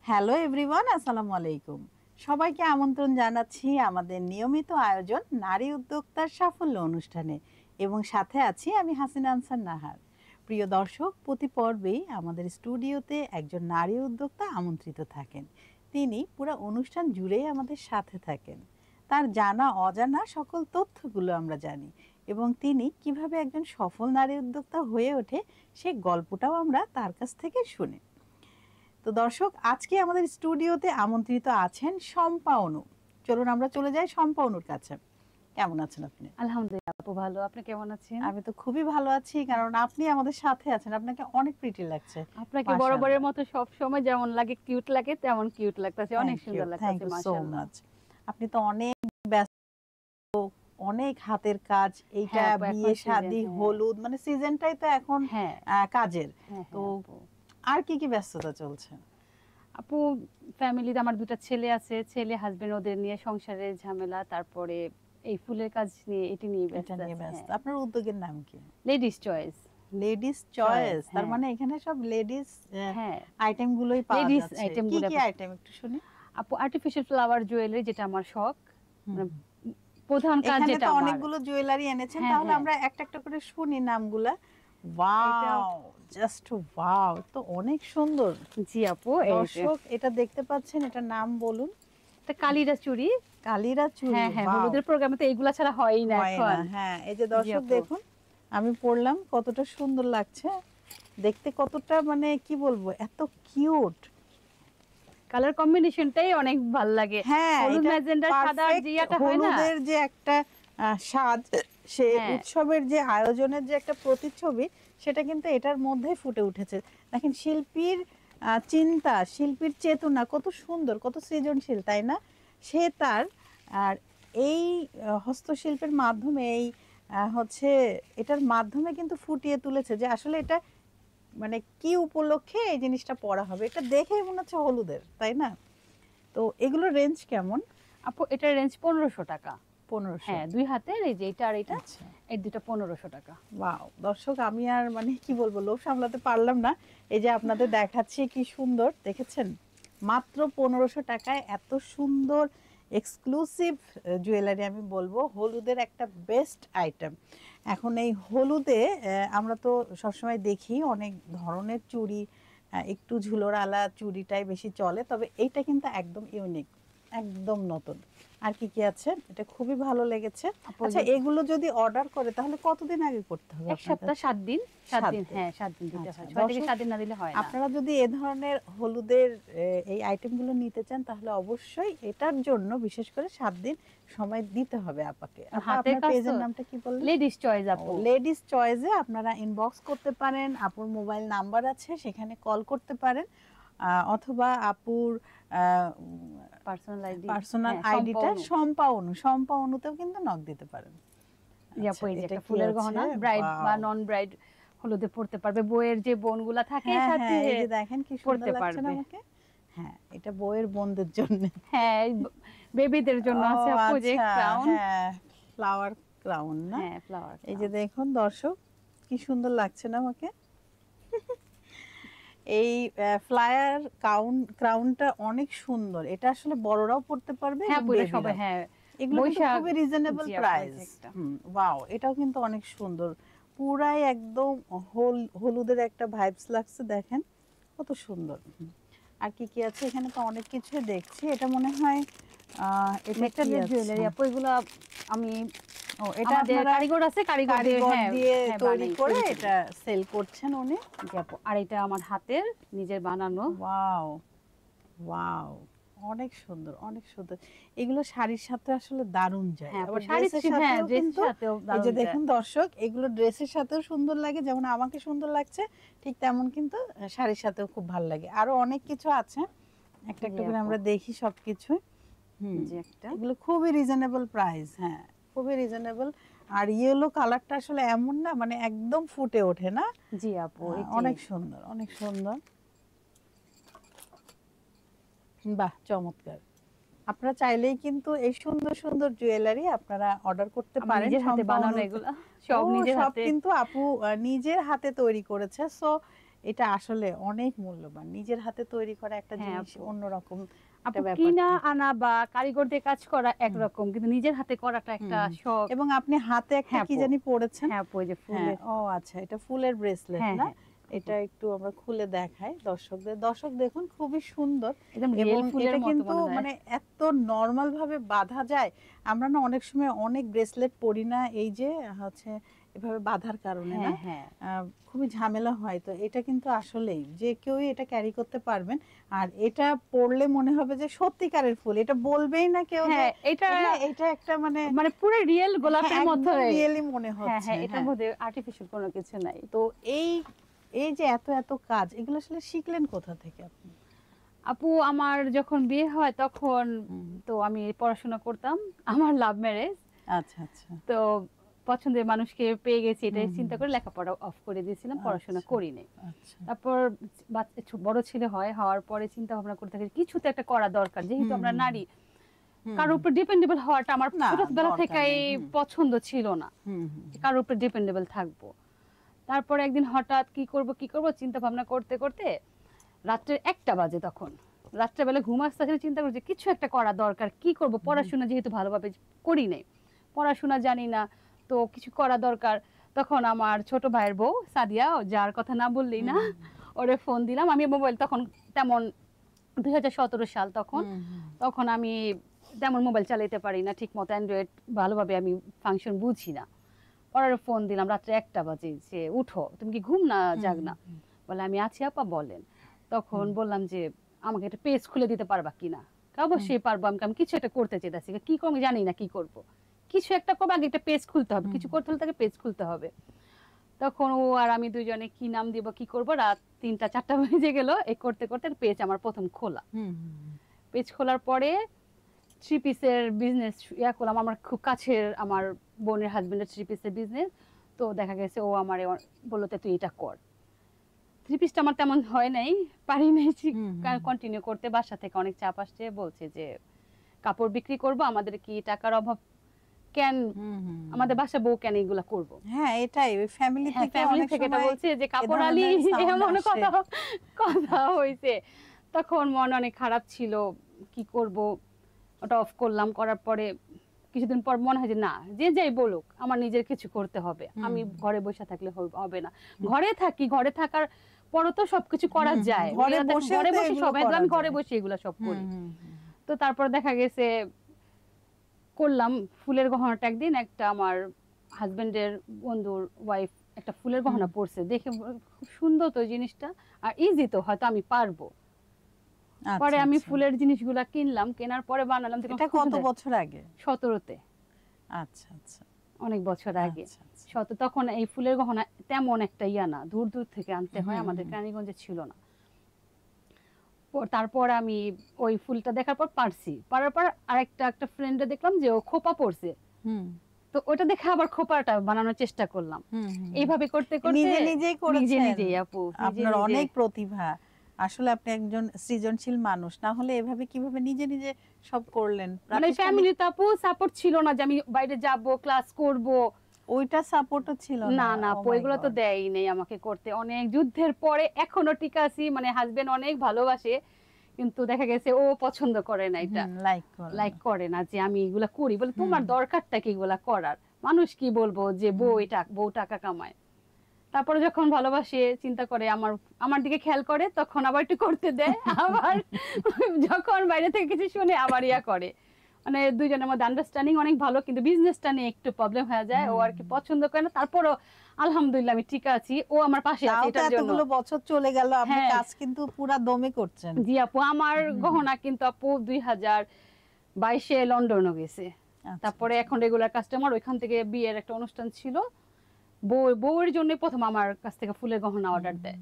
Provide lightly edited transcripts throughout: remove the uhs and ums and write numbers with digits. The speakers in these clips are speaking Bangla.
হ্যালো এভরিওয়ান, আসসালামু আলাইকুম। সবাইকে আমন্ত্রণ জানাচ্ছি আমাদের নিয়মিত আয়োজন নারী উদ্যোক্তার সাফল্য অনুষ্ঠানে এবং সাথে আছি আমি হাসিনা আনসার নাহার। প্রিয় দর্শক, প্রতি পর্বেই আমাদের স্টুডিওতে একজন নারী উদ্যোক্তা আমন্ত্রিত থাকেন। তিনি পুরো অনুষ্ঠান জুড়েই আমাদের সাথে থাকেন। তার জানা অজানা সকল তথ্যগুলো আমরা জানি এবং তিনি কিভাবে একজন সফল নারী উদ্যোক্তা হয়ে ওঠে সেই গল্পটাও আমরা তার কাছ থেকে শুনি। তো দর্শক, আজকে আমাদের স্টুডিওতে আমন্ত্রিত আছেন শম্পা অনু। চলুন আমরা চলে যাই শম্পা অনুর কাছে। কেমন আছেন আপনি? আলহামদুলিল্লাহ আপু, ভালো। আপনি কেমন আছেন? আমি তো খুবই ভালো আছি, কারণ আপনি আমাদের সাথে আছেন। আপনাকে অনেক প্রিটি লাগছে। আপনাকে বরাবরের মতো সব সময় যেমন লাগে কিউট লাগে তেমন কিউট লাগতেছে, অনেক সুন্দর লাগতেছে মাশাআল্লাহ। আপনি তো অনেক ব্যস্ত, অনেক হাতের কাজ, এইটা বিয়ে শাদী হলুদ মানে সিজনটাই তো এখন কাজের। তো আর কি কি ব্যস্ততা চলছে আপু? ফ্যামিলিতে আমার দুটো ছেলে আছে, ছেলে হাজবেন্ড, ওদের নিয়ে সংসারের ঝামেলা, তারপরে এই ফুলের কাজ নিয়ে এটি নিয়ে ব্যস্ত। আপনার উদ্যোগের নাম কি? Ladies choice. লেডিস চয়েস, তার মানে এখানে সব লেডিস আইটেম গুলোই পাওয়া যাচ্ছে। কি কি আইটেম একটু শুনি আপু? আর্টিফিশিয়াল ফ্লাওয়ার জুয়েলারি, যেটা আমার শখ, প্রধান কাজ যেটা। এখানে তো অনেকগুলো জুয়েলারি এনেছেন, তাহলে আমরা একটা একটা করে শুনি নামগুলা। ওয়াও, জাস্ট ওয়াও, তো অনেক সুন্দর। জি আপু, দর্শক এটা দেখতে পাচ্ছেন, এটা নাম বলুন। এটা কালিরা চুড়ি। কালিরা চুড়ি, হ্যাঁ, হলুদের প্রোগ্রামে তো এইগুলা ছাড়া হয়ই না এখন। হ্যাঁ, এই যে দর্শক দেখুন, আমি পরলাম, কতটা সুন্দর লাগছে দেখতে, কতটা মানে কি বলবো, এত কিউট। কালার কম্বিনেশনটাই অনেক ভালো লাগে। হ্যাঁ, হলুদ ম্যাজেন্ডা সাদা জিয়াটা হয় না, হলুদের যে একটা স্বাদ, সে উৎসবের যে আয়োজনের যে একটা প্রতিচ্ছবি, সেটা কিন্তু এটার মধ্যে ফুটে উঠেছে। দেখেন শিল্পীর চিন্তা, শিল্পীর চেতনা কত সুন্দর, কত সৃজনশীল, তাই না? সে তার আর এই হস্তশিল্পের মাধ্যমে, এই হচ্ছে এটার মাধ্যমে কিন্তু ফুটিয়ে তুলেছে যে আসলে এটা মানে কি উপলক্ষে এই জিনিসটা পরা হবে। এটা দেখেই মনে হচ্ছে হলুদের, তাই না? তো এগুলোর রেঞ্জ কেমন আপু? এটার রেঞ্জ 1500 টাকা। 1500? হ্যাঁ, দুই হাতের, এই যে এটা আর এটা, এই দুটো 1500 টাকা। ওয়াও দর্শক, আমি আর মানে কি বলবো, লোভ সামলাতে পারলাম না। এই যে আপনাদের দেখাচ্ছি, কি সুন্দর, দেখেছেন? মাত্র 1500 টাকায় এত সুন্দর এক্সক্লুসিভ জুয়েলারি, আমি বলবো হলুদের একটা বেস্ট আইটেম। এখন এই হলুদে আমরা তো সবসময় দেখি অনেক ধরনের চুড়ি, একটু ঝুলোর আলা চুড়িটাই বেশি চলে, তবে এইটা কিন্তু একদম ইউনিক, একদম নতুন। আর কি কি আছে? এটা খুবই ভালো লেগেছে। আচ্ছা, এগুলো যদি অর্ডার করে তাহলে কতদিন আগে করতে হবে? এক সপ্তাহ, 7 দিন। 7 দিন, হ্যাঁ 7 দিন দিতে হয়। 6 থেকে 7 দিন না দিলে হয় না। আপনারা যদি এই ধরনের হলুদের এই আইটেমগুলো নিতে চান, তাহলে অবশ্যই এটার জন্য বিশেষ করে 7 দিন সময় দিতে হবে আপাকে। আপনার পেজের নামটা কি বললেন? লেডিস চয়েস আপু। লেডিস চয়েসে আপনারা ইনবক্স করতে পারেন, আপুর মোবাইল নাম্বার আছে, সেখানে কল করতে পারেন, অথবা আপুর পার্সোনাল আইডিটা শম্পা অনু, শম্পা অনুতেও কিন্তু নক দিতে পারেন। এটা ফুলের গহনা, ব্রাইড বা নন ব্রাইড হলুদে পড়তে পারবে। বইয়ের যে বোনগুলা থাকে সাথে, এই যে দেখেন কি সুন্দর লাগছে না আমাকে? হ্যাঁ, এটা বইয়ের বোনদের জন্য, হ্যাঁ বেবিদের জন্য আছে আপু, যে ক্রাউন, হ্যাঁ ফ্লাওয়ার ক্রাউন না? হ্যাঁ ফ্লাওয়ার। এই যে দেখুন দর্শক, কি সুন্দর লাগছে না আমাকে? এই ফ্লায়ার ক্রাউনটা অনেক সুন্দর। এটা আসলে বড়রাও পড়তে পারবে, হ্যাঁ সবাই। হ্যাঁ, এগুলো খুবই রিজনেবল প্রাইস। ওয়াও, এটাও কিন্তু অনেক সুন্দর, পুরাই একদম হলুদের একটা ভাইবস লাগছে, দেখেন কত সুন্দর। আর কি কি আছে এখানে? তো অনেক কিছু দেখছি। এটা মনে হয় এটা জুয়েলারি আপু। এগুলো আমি এটা কারিগর আছে, কারিগর দিয়ে তৈরি করে এটা সেল করছেন উনি। আর এটা আমার হাতের নিজের বানানো। ওয়াও ওয়াও, অনেক সুন্দর, অনেক সুন্দর। এগুলো শাড়ির সাথে আসলে দারুণ যায়। আবার ড্রেসের সাথেও এই যে দেখুন দর্শক, এগুলো ড্রেসের সাথেও সুন্দর লাগে, যেমন আমাকে সুন্দর লাগছে, ঠিক তেমন কিন্তু শাড়ির সাথেও খুব ভালো লাগে। আরো অনেক কিছু আছে, একটা একটা করে আমরা দেখি সবকিছু। এগুলো খুবই রিজনেবল প্রাইস। হ্যাঁ, খুবই রিজনেবল। আর ইয়েলো কালারটা আসলে এমন না, মানে একদম ফুটে ওঠে না? জি আপু, অনেক সুন্দর, অনেক সুন্দর। বাহ, চমৎকার। আপনারা চাইলেই কিন্তু এই সুন্দর সুন্দর জুয়েলারি আপনারা অর্ডার করতে পারেন। নিজের হাতে বানানো, এগুলো সব নিজের হাতে, কিন্তু আপু নিজের হাতে তৈরি করেছে। সো এটা আসলে অনেক মূল্যবান। নিজের হাতে তৈরি করা একটা হ্যাঁ জিনিস আপু। অন্যরকম আপু একটা ব্যাপার কিনা থাকে। আনা বা কারিগর দিয়ে কাজ করা হুম, একরকম, কিন্তু নিজের হাতে করাটা হুম, একটা হুম। শখ। এবং আপনি হাতে একটা হ্যাঁ কি আপু, জানি পড়েছেন? হ্যাঁ আপু, ওই যে হ্যাঁ, ফুলের। ও আচ্ছা, এটা ফুলের ব্রেসলেট হ্যাঁ না? হ্যাঁ আপু, এটা একটু আমরা খুলে দেখাই দর্শকদের। দর্শক দেখুন, খুবই সুন্দর একদম এবং রিয়েল ফুলের এটা মতো কিন্তু মনে হয়। মানে এত নরমাল ভাবে বাঁধা যায়। আমরা না অনেক সময় অনেক ব্রেসলেট পরি না, এই যে হচ্ছে এভাবে বাঁধার কারণে না হ্যাঁ হ্যাঁ খুবই ঝামেলা হয়। তো এটা কিন্তু আসলেই যে কেউই এটা ক্যারি করতে পারবেন। আর এটা পরলে মনে হবে যে সত্যিকারের ফুল। এটা বলবেই না কেউ যে হ্যাঁ, এটা হ্যাঁ, এটা একটা মানে মানে পুরো রিয়েল হ্যাঁ, গোলাপের একদম মতোই। রিয়েলি মনে হ্যাঁ হচ্ছে। হ্যাঁ, এটার হ্যাঁ। মধ্যে আর্টিফিশিয়াল কোনো কিছু নাই। তো এই এই যে এত এত কাজ, এগুলো আসলে শিখলেন কোথা থেকে আপনি? আপু আমার যখন বিয়ে হয় তখন হুম। তো আমি পড়াশোনা করতাম। আমার লাভ ম্যারেজ। আচ্ছা, আচ্ছা। তো পছন্দের মানুষকে পেয়ে গেছি, এটাই হুম, চিন্তা হুম। করে লেখাপড়া অফ করে দিয়েছিলাম, পড়াশোনা আচ্ছা, করিনি। আচ্ছা। তারপর বড় ছেলে হওয়ার পরে চিন্তা ভাবনা করতে থাকি কিছু তো একটা করা দরকার, যেহেতু হুম, আমরা হুম, নারী। হুম, কারোর হুম। উপর ডিপেন্ডেবল হওয়াটা আমার না, ছোটবেলা দরকার থেকেই নেই। হুম, পছন্দ ছিল না, হুম, হুম, যে কারোর উপর ডিপেন্ডেবল থাকবো। তারপর একদিন হঠাৎ কি করব চিন্তা ভাবনা করতে করতে রাত্রে 1টা বাজে তখন। রাত্রেবেলা ঘুম আসতে আসতে চিন্তা করছি কিছু একটা করা দরকার। কি করব? হুম, পড়াশোনা যেহেতু ভালোভাবে করি নাই। পড়াশোনা জানি না। তো কিছু করা দরকার। তখন আমার ছোট ভাইয়ের বউ সাদিয়া, যার কথা না বললেই হুম, না, হুম, ওরে ফোন দিলাম। আমি মোবাইল তখন তেমন ২০১৭ সাল তখন। হুম, হুম, তখন আমি তেমন মোবাইল চালাতে পারি না। ঠিকমতো অ্যান্ড্রয়েড ভালোভাবে আমি ফাংশন বুঝি না। ওরে ফোন দিলাম রাত্রে 1টা বাজে যে, "উঠো। তুমি কি ঘুম না হুম, জাগ না?" হুম, বলে, "আমি আছি আপা, বলেন।" তখন হুম, বললাম যে, "আমাকে একটা পেজ খুলে দিতে পারবা কিনা?" হুম, "অবশ্যই পারবো।" আমি কিছু একটা করতে চাইতেছি। কি করবো আমি জানি না কি করব। কিছু একটা করবো, আগে একটা পেজ খুলতে হবে। হুম, কিছু করতে হলে তাকে পেজ খুলতে হবে। তখন ও আর আমি দুজনে কি নাম দিব, কি করব, রাত ৩টা ৪টা বেজে গেল। এই করতে করতে পেজ আমার ১ম খোলা। হুম, হুম, পেজ খোলার পরে থ্রি পিসের বিজনেস করলাম। আমার খুব কাছের আমার বোনের হাসবেন্ডের থ্রি পিসের বিজনেস। তো দেখা গেছে ও আমারে বলল, "তুই এটা কর।" থ্রি পিসটা আমার তেমন হয় নাই, পারি নাই হুম, হুম, কন্টিনিউ করতে। বাসা থেকে অনেক চাপ আসছে, বলছে যে কাপড় বিক্রি করব, আমাদের কি টাকার অভাব, কেন হুম, হুম, আমাদের হুম। বাসা বউ কেন এগুলা করব। হ্যাঁ, এটাই ওই ফ্যামিলি হ্যাঁ, থেকে ফ্যামিলি অনেক থেকে এটা সময় বলছে যে এ কাপড় আলী, ধরনের সাউন্ড এমন আসে। কথা কথা হয়েছে। তখন মন অনেক খারাপ ছিল, কি করব। ওটা অফ করলাম। করার পরে কিছুদিন পর মনে হয় যে না, যে যাই বলুক আমার নিজের কিছু করতে হবে। হুম, আমি ঘরে বসে থাকলে হবে না। হুম, ঘরে থাকি, ঘরে থাকার পরও তো সবকিছু করা হুম, হুম। যায়। ঘরে মেয়েরা তো এখন বসেও ঘরে তো বসে এগুলো সবাই, তো করা আমি ঘরে যায়। বসে এগুলো সব হুম, করি। হুম, হুম, তো তারপর দেখা গেছে করলাম ফুলের গহনাটা। একদিন একটা আমার হাজবেন্ডের বন্ধুর ওয়াইফ একটা ফুলের হুম। গহনা পরছে, দেখে খুব সুন্দর তো জিনিসটা, আর ইজি তো, হয়তো আমি পারবো। পরে আচ্ছা, আমি আচ্ছা। ফুলের জিনিসগুলা কিনলাম, কেনার পরে বানালাম, দেখলাম এটা খুব কত সুন্দর। বছর আগে? ১৭-তে, আচ্ছা, আচ্ছা, অনেক বছর আগে। আচ্ছা, আচ্ছা। তখন এই ফুলের গহনা তেমন একটা ইয়া না, দূর দূর থেকে আনতে হয়, হুম, আমাদের হুম, কেরানীগঞ্জে ছিল না। তারপর আমি ওই ফুলটা দেখার পর পারছি, পারার পর আরেকটা একটা ফ্রেন্ডে দেখলাম যে ও খোপা পরছে। হুম, তো ওটা দেখে আবার খোপাটা বানানোর চেষ্টা করলাম। হুম, হুম, হুম। এইভাবে করতে করতে নিজে নিজেই নিজে করেছেন। নিজেই আপু, নিজে আপনার নিজে। অনেক প্রতিভা। আসলে আপনি একজন সৃজনশীল মানুষ। না হলে এভাবে কিভাবে নিজে নিজে সব করলেন? মানে প্রাতিষ্ঠানিক ফ্যামিলি তো আপু সাপোর্ট ছিল না যে আমি বাইরে যাব, ক্লাস করব। ওইটা সাপোর্টও ছিল না। না না ওহ আপু, মাই এগুলো তো গড! দেয়ই নেই আমাকে করতে। অনেক যুদ্ধের পরে এখনো টিকে আছি। মানে হাজবেন্ড অনেক ভালোবাসে, কিন্তু দেখা গেছে ও পছন্দ করে না এটা, হুম, লাইক করে লাইক না। করে না যে আমি এগুলা করি। বলে, হুম, তোমার দরকারটা কি এগুলা করার? মানুষ কি বলবো যে হুম, বউ টাকা কামায়। তারপরে যখন ভালোবাসে, চিন্তা করে আমার আমার দিকে খেয়াল করে, তখন আবার একটু করতে দেয়। আবার যখন বাইরে থেকে কিছু শুনে আবার ইয়া করে। মানে দুইজনের মধ্যে আন্ডারস্ট্যান্ডিং অনেক ভালো, কিন্তু বিজনেসটা নিয়ে একটু প্রবলেম হয়ে যায়। ও হুম, আর কি পছন্দ করে না। তারপরও আলহামদুলিল্লাহ আমি ঠিক আছি। ও আমার পাশে আছে তাও তো এটার জন্য। এতগুলো বছর চলে গেল। আপনি হ্যাঁ, কাজ কিন্তু পুরা দমে করছেন। জি আপু, আমার হুম, গহনা কিন্তু আপু ২০২২-এ লন্ডনও গেছে। আচ্ছা, তারপরে আচ্ছা। এখন রেগুলার কাস্টমার। ওইখান থেকে বিয়ের একটা অনুষ্ঠান ছিল। বউয়ের জন্য ১ম আমার কাছ থেকে ফুলের গহনা হুম, অর্ডার হুম, দেয়।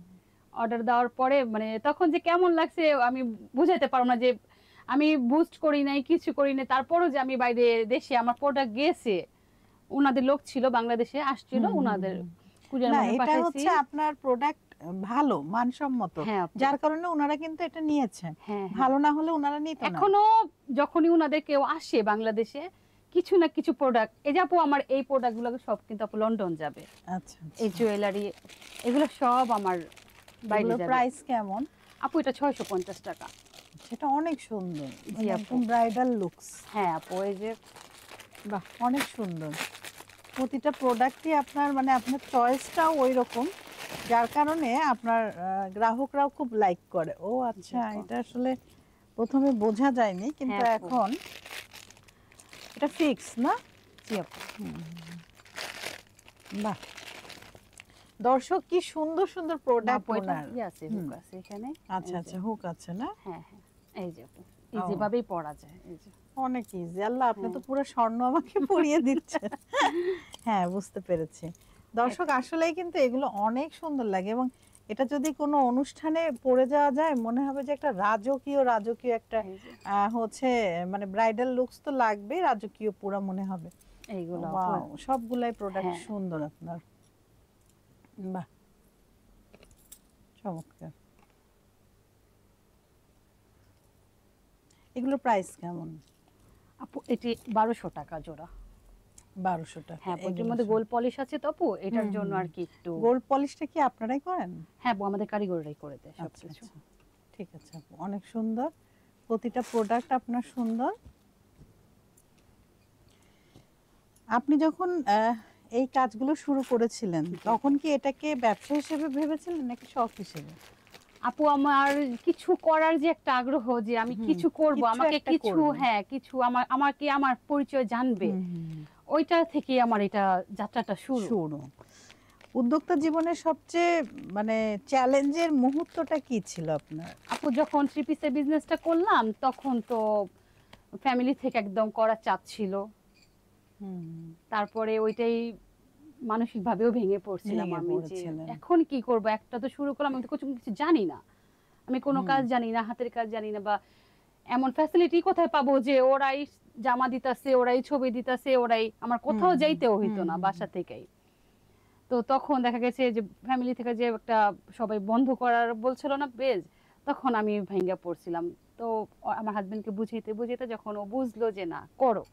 অর্ডার দেওয়ার পরে মানে তখন যে কেমন লাগছে আমি বুঝাইতে পারব না, যে আমি বুস্ট করি নাই, কিছু করি নাই। তারপরও যে আমি বাইরে দেশে আমার প্রোডাক্ট গেছে। উনাদের লোক ছিল, বাংলাদেশে আসছিল, হুম, হুম, উনাদের হুম। কুরিয়ার না, মাধ্যমে এটা পাঠাইছি। হচ্ছে আপনার প্রোডাক্ট ভালো, মানসম্মত। হ্যাঁ আপু, যার কারণে উনারা কিন্তু এটা নিয়েছেন। হ্যাঁ হ্যাঁ। ভালো না হলে উনারা নিত না। এখনো যখনই উনাদের কেউ আসে বাংলাদেশে, কিছু না কিছু প্রোডাক্ট, এই যে আপু আমার এই প্রোডাক্ট গুলো সব কিন্তু আপু লন্ডন যাবে। আচ্ছা, এই আচ্ছা। জুয়েলারি, এগুলো সব আমার বাইরে এগুলোর যাবে। প্রাইস কেমন? আপু এটা 650 টাকা। সেটা অনেক সুন্দর, জি মানে আপু। একদম ব্রাইডাল লুকস। হ্যাঁ আপু, এই যে বাহ, অনেক সুন্দর। প্রতিটা প্রোডাক্টই আপনার, মানে আপনার চয়েসটাও ওই রকম, যার কারণে আপনার গ্রাহকরাও খুব লাইক করে। ও আচ্ছা, আপু। এটা আসলে প্রথমে বোঝা যায়নি, কিন্তু হ্যাঁ আপু। এখন এটা ফিক্স না? জি আপু। বাহ, দর্শক কি সুন্দর সুন্দর প্রোডাক্ট আপু এটা ওনার। আছে, হুম, হুক আছে এখানে। আচ্ছা এই যে, আচ্ছা, হুক আছে না? হ্যাঁ হ্যাঁ, এই যে আপু, ও, ইজি ভাবেই পরা যায়, এই যে। অনেক ইজি। আল্লাহ, আপনি তো হ্যাঁ। পুরো স্বর্ণ আমাকে পরিয়ে দিচ্ছেন। হ্যাঁ, বুঝতে পেরেছি। দর্শক আসলেই কিন্তু এগুলো অনেক সুন্দর লাগে, এবং এটা যদি কোনো অনুষ্ঠানে পরে যাওয়া যায় মনে হবে যে একটা রাজকীয় রাজকীয় একটা এই যে হচ্ছে, মানে ব্রাইডাল লুকস তো লাগবে, রাজকীয় পুরা মনে হবে। এইগুলো আপু। ওয়াও, সবগুলাই প্রোডাক্ট হ্যাঁ সুন্দর আপনার। বাহ, চমৎকার। এগুলোর প্রাইস কেমন? আপু এটি 1200 টাকা জোড়া। 1200 টাকা। হ্যাঁ আপু, এটির এগুলো মধ্যে গোল্ড পলিশ আছে তো আপু, এটার হুম, জন্য হুম। আর কি একটু। গোল্ড পলিশটা কি আপনারাই করেন? হ্যাঁ আপু, আমাদের কারিগররাই করে দেয় আচ্ছা সবকিছু। আচ্ছা, ঠিক আছে আপু, অনেক সুন্দর। প্রতিটা প্রোডাক্ট আপনার সুন্দর। আপনি যখন এই কাজগুলো শুরু করেছিলেন তখন কি এটাকে ব্যবসা হিসেবে ভেবেছিলেন নাকি শখ হিসেবে? আপু আমার কিছু করার যে একটা আগ্রহ, যে আমি হুম, কিছু করব, কিছু আমাকে একটা কিছু, করবেন। হ্যাঁ কিছু আমাকে আমার পরিচয় জানবে, হুম, হুম, হুম। ওইটা থেকে আমার এটা যাত্রাটা শুরু। শুরু। উদ্যোক্তা জীবনের সবচেয়ে মানে চ্যালেঞ্জের মুহূর্তটা কি ছিল আপনার? আপু যখন থ্রি পিসের বিজনেসটা করলাম তখন তো ফ্যামিলি থেকে একদম করার চাপ ছিল। হুম, তারপরে ওইটাই মানসিক ভাবেও ভেঙে পড়ছিলাম ভেঙে আমি, যে পড়েছিলেন। এখন কি করব, একটা তো শুরু করলাম, আমি তো কিছু জানি না, আমি কোনো হুম, কাজ জানি না, হাতের কাজ জানি না, বা এমন ফ্যাসিলিটি কোথায় পাবো যে ওরাই জামা দিতাছে, ওরাই ছবি দিতাছে, ওরাই, আমার হুম, কোথাও হুম, যাইতেও হইতো হুম, না হুম, বাসা থেকেই। তো তখন দেখা গেছে যে ফ্যামিলি থেকে যে একটা সবাই বন্ধ করার বলছিল না পেজ, তখন আমি ভেঙে পড়ছিলাম। তো আমার হাজবেন্ডকে বুঝাইতে বুঝাইতে যখন ও বুঝলো যে না করো,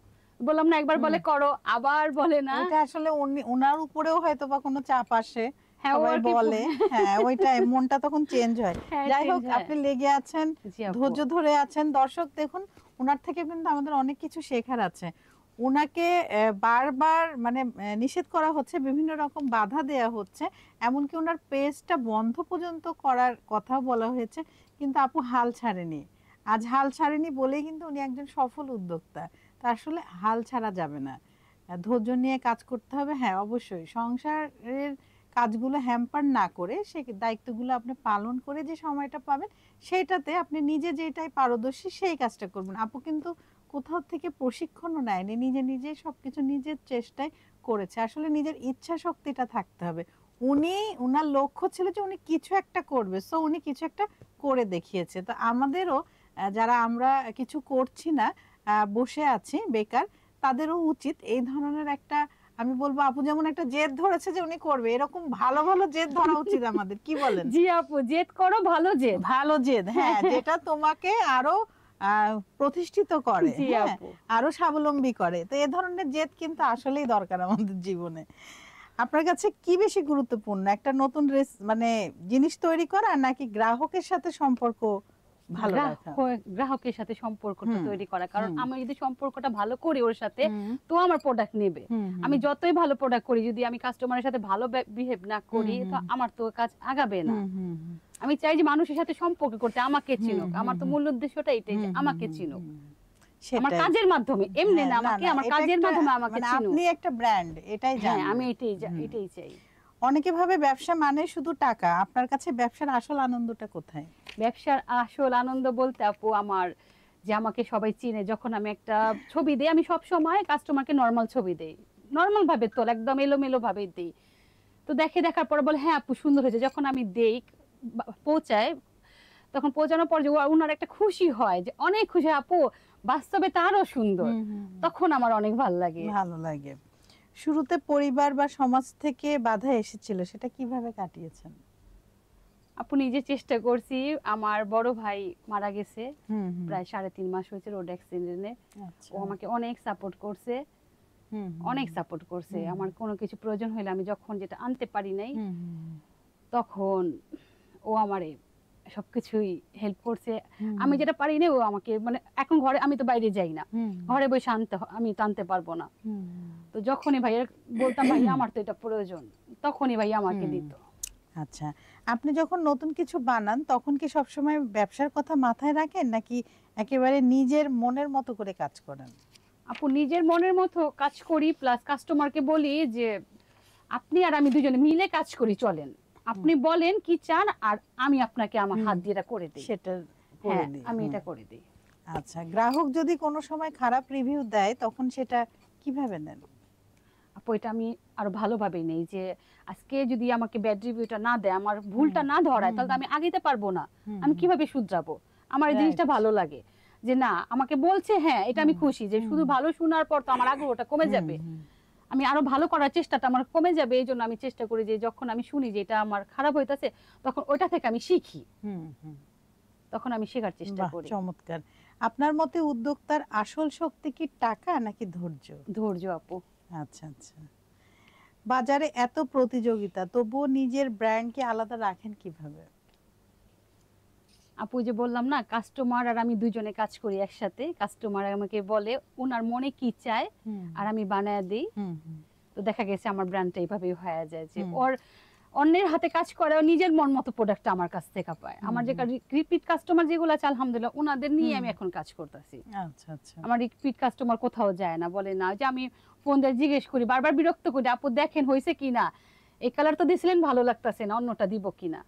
বললাম না, একবার হুম। বলে করো, আবার বলে না। ওইটা আসলে ওনার উপরেও হয়তো বা কোনো চাপ আসে, হ্যাঁ ও সবাই আর কি বলে। হ্যাঁ, ওইটাই, মনটা তখন চেঞ্জ হয়। হ্যাঁ যাই চেঞ্জ হোক, হয়। আপনি লেগে আছেন, জি আপু। ধৈর্য ধরে আছেন। দর্শক দেখুন, ওনার থেকে কিন্তু আমাদের অনেক কিছু শেখার আছে। ওনাকে বারবার মানে নিষেধ করা হচ্ছে, বিভিন্ন রকম বাধা দেয়া হচ্ছে, এমনকি ওনার পেজটা বন্ধ পর্যন্ত করার কথাও বলা হয়েছে, কিন্তু আপু হাল ছাড়েনি। আজ হাল ছাড়েনি বলেই কিন্তু উনি একজন সফল উদ্যোক্তা। তা আসলে হাল ছাড়া যাবে না, ধৈর্য নিয়ে কাজ করতে হবে। হ্যাঁ, অবশ্যই সংসারের কাজগুলো হ্যাম্পার না করে সে দায়িত্বগুলো আপনি পালন করে যে সময়টা পাবেন, সেইটাতে আপনি নিজে যেটাই পারদর্শী সেই কাজটা করবেন। আপু কিন্তু কোথাও থেকে প্রশিক্ষণও নেয়নি, নিজে নিজেই সবকিছু নিজের চেষ্টায় করেছে। আসলে নিজের ইচ্ছা শক্তিটা থাকতে হবে। উনি, উনার লক্ষ্য ছিল যে উনি কিছু একটা করবে, সো উনি কিছু একটা করে দেখিয়েছে। তো আমাদেরও যারা আমরা কিছু করছি না, বসে আছি বেকার, তাদেরও উচিত এই ধরনের একটা, আমি বলবো আপু যেমন একটা জেদ ধরেছে যে উনি করবে, এরকম ভালো ভালো জেদ ধরা উচিত আমাদের, কি বলেন? জি আপু, জেদ করো, ভালো জেদ। ভালো জেদ, হ্যাঁ, যেটা তোমাকে আরো প্রতিষ্ঠিত করে, জি হ্যাঁ, আপু। আরো স্বাবলম্বী করে। তো এ ধরনের জেদ কিন্তু আসলেই দরকার আমাদের জীবনে। আপনার কাছে কি বেশি গুরুত্বপূর্ণ, একটা নতুন মানে জিনিস তৈরি করা নাকি গ্রাহকের সাথে সম্পর্ক ভালো রাখা? গ্রাহকের সাথে সম্পর্কটা হুম, তৈরি করা, কারণ হুম, আমি যদি সম্পর্কটা ভালো করি ওর সাথে, হুম, তো আমার প্রোডাক্ট নেবে। হুম, হুম, আমি যতই ভালো প্রোডাক্ট করি, যদি আমি কাস্টমারের সাথে ভালো বিহেভ না হুম, করি, তো হুম, আমার তো কাজ আগাবে না। হুম, হুম, হুম, আমি চাই যে মানুষের সাথে সম্পর্ক করতে, আমাকে হুম, চিনুক, হুম, আমার তো হুম, মূল উদ্দেশ্যটা এটাই যে হুম, হুম, আমাকে হুম, চিনুক, হুম, আমার সেটাই। কাজের মাধ্যমে, এমনি হ্যাঁ, না, না আমাকে না, আমার এটা কাজের একটা, মাধ্যমে আমাকে মানে চিনুক। আপনি একটা ব্র্যান্ড, এটাই হ্যাঁ জানবে। আমি এটাই হুম। এটাই চাই। অনেকে ভাবে ব্যবসা মানে শুধু টাকা, আপনার কাছে ব্যবসার আসল আনন্দটা কোথায়? ব্যবসার আসল আনন্দ বলতে আপু আমার, যে আমাকে সবাই চিনে, যখন আমি একটা ছবি দিই, আমি সব সময় কাস্টমারকে নরমাল ছবি দেই, নরমাল ভাবে তোল, একদম এলোমেলো ভাবে দিই। তো দেখার পরে বলে হ্যাঁ আপু সুন্দর হয়েছে, যখন আমি দেই পৌঁছায়, তখন পৌঁছানোর পর যে ওনার একটা খুশি হয়, যে অনেক খুশি, আপু বাস্তবে তারও সুন্দর, হুম, হুম, হুম। তখন আমার অনেক ভালো লাগে। ভালো লাগে। শুরুতে পরিবার বা সমাজ থেকে বাধা এসেছিল, সেটা কিভাবে কাটিয়েছেন? আপু নিজে চেষ্টা করছি। আমার বড় ভাই মারা গেছে, হুম, হুম, প্রায় 3.5 মাস হয়েছে রোড অ্যাক্সিডেন্টে। ও আচ্ছা, আমাকে অনেক সাপোর্ট করছে, হুম, অনেক হুম, সাপোর্ট করছে। হুম, আমার কোনো কিছু প্রয়োজন হলে আমি যখন যেটা আনতে পারি নাই, হুম, হুম, তখন ও আমারে সবকিছুই হেল্প করছে। আমি যেটা পারি না ও আমাকে, মানে এখন ঘরে আমি তো বাইরে যাই না, ঘরে বসে আমি তো আনতে পারবো না। তো যখনই ভাইয়া বলতাম ভাইয়া আমার তো এটা প্রয়োজন, তখনই ভাইয়া আমাকে দিত। আচ্ছা, আপনি যখন নতুন কিছু বানান তখন কি সবসময় ব্যবসার কথা মাথায় রাখেন, নাকি একেবারে নিজের মনের মতো করে কাজ করেন? আপু নিজের মনের মতো কাজ করি, প্লাস কাস্টমারকে বলি যে আপনি আর আমি দুজনে মিলে কাজ করি, চলেন আপনি বলেন কি চান আর আমি আপনাকে আমার হাত দিয়ে এটা করে দিই, সেটা করে হ্যাঁ দিই। আমি এটা করে দিই। আচ্ছা, গ্রাহক যদি কোনো সময় খারাপ রিভিউ দেয় তখন সেটা কিভাবে নেন? আপু এটা আমি আরো ভালোভাবে নেই, যে আজকে যদি আমাকে ব্যাড রিভিউটা না দেয়, আমার ভুলটা না ধরায়, তাহলে তো আমি আগাইতে পারবো না। আমি কিভাবে শুধরাবো? আমার এই জিনিসটা ভালো লাগে যে না আমাকে বলছে, হ্যাঁ এটা আমি খুশি, যে শুধু ভালো শোনার পর তো আমার আগ্রহটা কমে যাবে, আমি আরো ভালো করার চেষ্টাটা আমার কমে যাবে। এই জন্য আমি চেষ্টা করি যে যখন আমি শুনি যে এটা আমার খারাপ হইতাছে, তখন ওইটা থেকে আমি শিখি, তখন আমি শেখার চেষ্টা বাহ, করি। চমৎকার। আপনার মতে উদ্যোক্তার আসল শক্তি কি টাকা নাকি ধৈর্য? ধৈর্য আপু। আচ্ছা আচ্ছা। বাজারে এত প্রতিযোগিতা, তবুও নিজের ব্র্যান্ডকে আলাদা রাখেন কিভাবে? আপু যে বললাম না, কাস্টমার আর আমি দুজনে কাজ করি একসাথে। কাস্টমার আমাকে বলে ওনার মনে কি চায় আর আমি বানায় দিই। তো দেখা গেছে আমার ব্র্যান্ডটা এইভাবেই হয়ে যায় যে ওর অন্যের হাতে কাজ করে নিজের মন মতো প্রোডাক্টটা আমার কাছ থেকে পায়। আমার যে রিপিট কাস্টমার যেগুলো আছে আলহামদুলিল্লাহ ওনাদের নিয়ে আমি এখন কাজ করতেছি। আচ্ছা আচ্ছা। আমার রিপিট কাস্টমার কোথাও যায় না, বলে না যে আমি ফোন দিয়ে জিজ্ঞেস করি, বারবার বিরক্ত করি, আপু দেখেন হয়েছে কিনা, এই কালার তো দিছিলেন ভালো লাগতেছে না, অন্যটা দিব কিনা।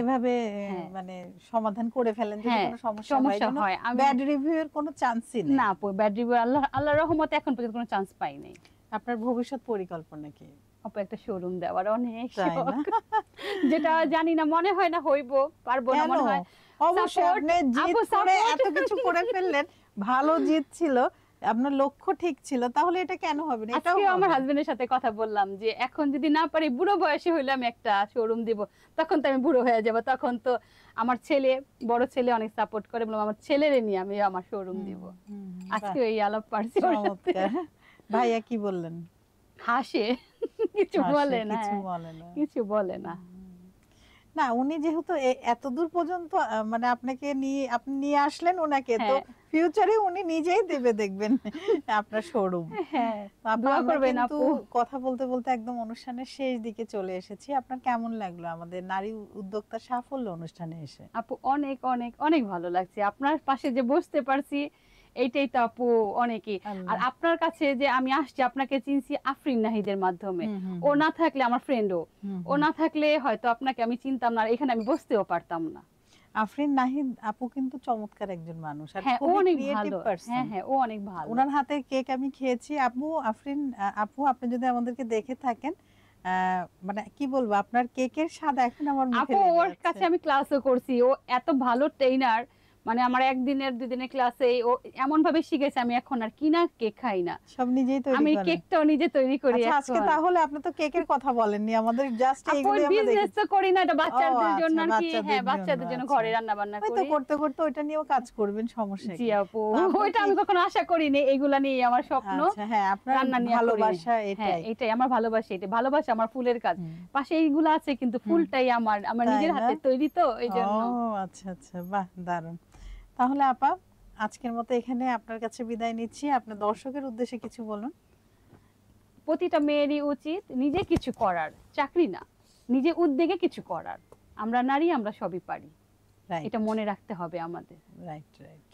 এভাবে হ্যাঁ। মানে সমাধান করে ফেলেন যদি হ্যাঁ, কোনো সমস্যা সমস্যা হয়। ব্যাড রিভিউ এর কোনো চান্সই নেই। না আপু, ব্যাড রিভিউ আল্লাহর রহমতে এখন পর্যন্ত কোনো চান্স পাই নাই। আপনার ভবিষ্যৎ পরিকল্পনা কি? আপু একটা শোরুম দেওয়ার অনেক তাই শখ, না? যেটা জানি না, মনে হয় না হইব, পারবো না কেন? মনে হয়। অবশ্যই Support, আপনি জিত আপু করে support। এত কিছু করে ফেললেন, ভালো জিত ছিল, আপনার লক্ষ্য ঠিক ছিল, তাহলে এটা কেন হবে না? এটাও আজকে আমার হবে। হাজবেন্ডের সাথে কথা বললাম যে এখন যদি না পারি, বুড়ো বয়সে হইলে আমি একটা শোরুম দিব, তখন তো আমি বুড়ো হয়ে যাব, তখন তো আমার ছেলে, বড় ছেলে অনেক সাপোর্ট করে, বললাম আমার ছেলেরে নিয়ে আমি আমার শোরুম দিব। আজকে এই আলাপ পারছি ওর সাথে। চমৎকার। ভাইয়া কি বললেন? হাসে, কিছু হাসে, বলে না, কিছু বলে না। কিছু বলে না। না, উনি যেহেতু এত দূর পর্যন্ত মানে আপনাকে নিয়ে আপনি নিয়ে আসলেন ওনাকে, তো হ্যাঁ। ফিউচারে উনি নিজেই দেবে দেখবেন আপনার শোরুম। হ্যাঁ, আপা, দোয়া আমরা করবেন কিন্তু আপু। কথা বলতে বলতে একদম অনুষ্ঠানের শেষ দিকে চলে এসেছি। আপনার কেমন লাগলো আমাদের নারী উদ্যোক্তা সাফল্য অনুষ্ঠানে এসে? আপু অনেক অনেক অনেক ভালো লাগছে, আপনার পাশে যে বসতে পারছি এইটাই তো আপু অনেকই। আর আল্লাহ। আপনার কাছে যে আমি আসছি, আপনাকে চিনছি আফরিন নাহিদের মাধ্যমে। ও না থাকলে আমার ফ্রেন্ডও, ও না থাকলে হয়তো আপনাকে আমি চিনতাম না, আর এখানে আমি বসতেও পারতাম না। আফরিন নাহিদ আপু কিন্তু চমৎকার একজন মানুষ আর হ্যাঁ ও খুবই অনেক ক্রিয়েটিভ ভালো। পারসন। হ্যাঁ হ্যাঁ ও অনেক ভালো। ওনার হাতে কেক আমি খেয়েছি। আফরিন আপু, আপনি যদি আমাদেরকে দেখে থাকেন, মানে কি বলবো, আপনার কেকের স্বাদ এখন আমার মুখে আপু লেগে ওর আছে। কাছে আমি ক্লাসও করছি, ও এত ভালো ট্রেনার, মানে আমার একদিনের দুদিনের ক্লাসে ও এমন ভাবে শিখেছে, আমি এখন আর কিনা কেক খাই না, সব নিজেই তৈরি আমি করেন? কেকটাও নিজে তৈরি করি আচ্ছা, আজকে এখন। তাহলে আপনি তো কেকের কথা বলেননি আমাদের, জাস্ট আপু এইগুলোই আমরা বিজনেস দেখেছি। তো করি না, এটা ও বাচ্চাদের জন্য আচ্ছা, আর কি। হ্যাঁ, বাচ্চাদের বাচ্চাদের জন্য, জন্য আচ্ছা। ঘরে রান্না বান্না ওই তো করি। করতে করতে ওইটা নিয়েও কাজ করবেন, সমস্যা জি কি? আপু, তো আপনার ওইটা কি- আমি কখনো আশা করিনি, এগুলা নিয়ে আমার স্বপ্ন। আচ্ছা, হ্যাঁ, আপনার রান্না নিয়ে ভালোবাসা হ্যাঁ এটাই। এটাই আমার ভালোবাসা, এটা ভালোবাসা আমার ফুলের কাজ। পাশে এইগুলা আছে কিন্তু ফুলটাই আমার আমার তাই নিজের না? হাতে তৈরি, তো এই জন্য। ও আচ্ছা আচ্ছা, বাহ, দারুণ। তাহলে আপা, আজকের মতো এখানে আপনার কাছে বিদায় নিচ্ছি। আপনার দর্শকের উদ্দেশ্যে কিছু বলুন। প্রতিটা মেয়েরই উচিত নিজে কিছু করার, চাকরি না, নিজে উদ্যোগে কিছু করার। আমরা নারী, আমরা সবই পারি, রাইট এটা মনে রাখতে হবে আমাদের। Right right.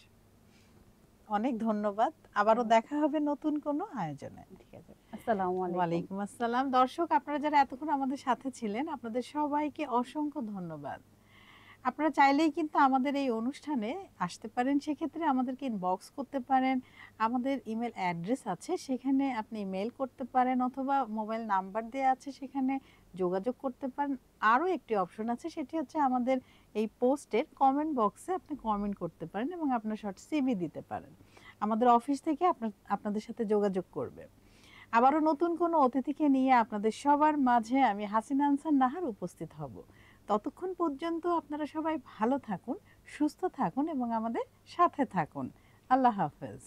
অনেক ধন্যবাদ, আবারও দেখা হবে নতুন কোনো আয়োজনে। ঠিক আছে, আসসালামু আলাইকুম। ওয়ালাইকুম আসসালাম। দর্শক, আপনারা যারা এতক্ষণ আমাদের সাথে ছিলেন, আপনাদের সবাইকে অসংখ্য ধন্যবাদ। আপনারা চাইলেই কিন্তু আমাদের এই অনুষ্ঠানে আসতে পারেন, সেক্ষেত্রে আমাদেরকে ইনবক্স করতে পারেন। আমাদের ইমেল অ্যাড্রেস আছে, সেখানে আপনি ইমেল করতে পারেন, অথবা মোবাইল নাম্বার দেওয়া আছে, সেখানে যোগাযোগ করতে পারেন। আরও একটি অপশন আছে, সেটি হচ্ছে আমাদের এই পোস্টের কমেন্ট বক্সে আপনি কমেন্ট করতে পারেন এবং আপনার শর্ট সিভি দিতে পারেন। আমাদের অফিস থেকে আপনাদের সাথে যোগাযোগ করবে। আবারও নতুন কোনো অতিথিকে নিয়ে আপনাদের সবার মাঝে আমি হাসিনা আনসার নাহার উপস্থিত হব। ততক্ষণ পর্যন্ত আপনারা সবাই ভালো থাকুন, সুস্থ থাকুন এবং আমাদের সাথে থাকুন। আল্লাহ হাফেজ।